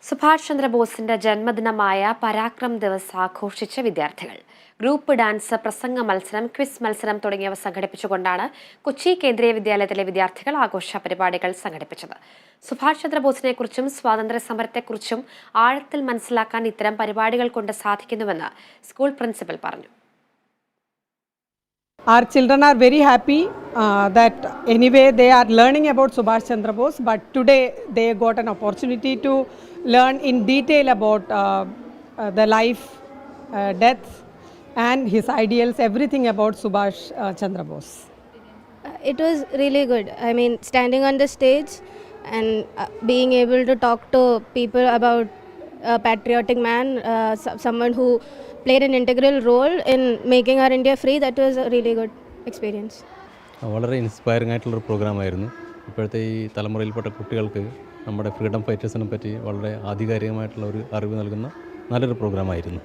സുഭാഷ് ചന്ദ്രബോസിന്റെ ജന്മദിനമായ പരാക്രം ദിവസ് ആഘോഷിച്ച വിദ്യാർത്ഥികൾ group dance, പ്രസംഗ മത്സരം, ക്വിസ് മത്സരം തുടങ്ങിയവ സംഘടിപ്പിച്ചുകൊണ്ടാണ് കൊച്ചി കേന്ദ്രീയ വിദ്യാലയത്തിലെ വിദ്യാർത്ഥികൾ ആഘോഷ പരിപാടികൾ സംഘടിപ്പിച്ചത്. സുഭാഷ് ചന്ദ്രബോസിനെക്കുറിച്ചും സ്വാതന്ത്ര്യ സമരത്തെക്കുറിച്ചും ആഴത്തിൽ മനസ്സിലാക്കാൻ ഇത്തരം പരിപാടികൾ കൊണ്ട് സാധിക്കുന്നുവെന്ന് സ്കൂൾ പ്രിൻസിപ്പൽ പറഞ്ഞു. Our children are very happy that anyway they are learning about Subhash Chandra Bose, but today they got an opportunity to learn in detail about the life, death and his ideals, everything about Subhash Chandra Bose. It was really good. I mean, standing on the stage and being able to talk to people about a patriotic man, someone who played an integral role in making our India free, that was a really good experience. വളരെ inspiring ആയിട്ടുള്ളൊരു പ്രോഗ്രാമായിരുന്നു. ഇപ്പോഴത്തെ ഈ തലമുറയിൽപ്പെട്ട കുട്ടികൾക്ക് നമ്മുടെ freedom ഫൈറ്റേഴ്സിനെ പറ്റി വളരെ ആധികാരികമായിട്ടുള്ള ഒരു അറിവ് നൽകുന്ന നല്ലൊരു പ്രോഗ്രാമായിരുന്നു.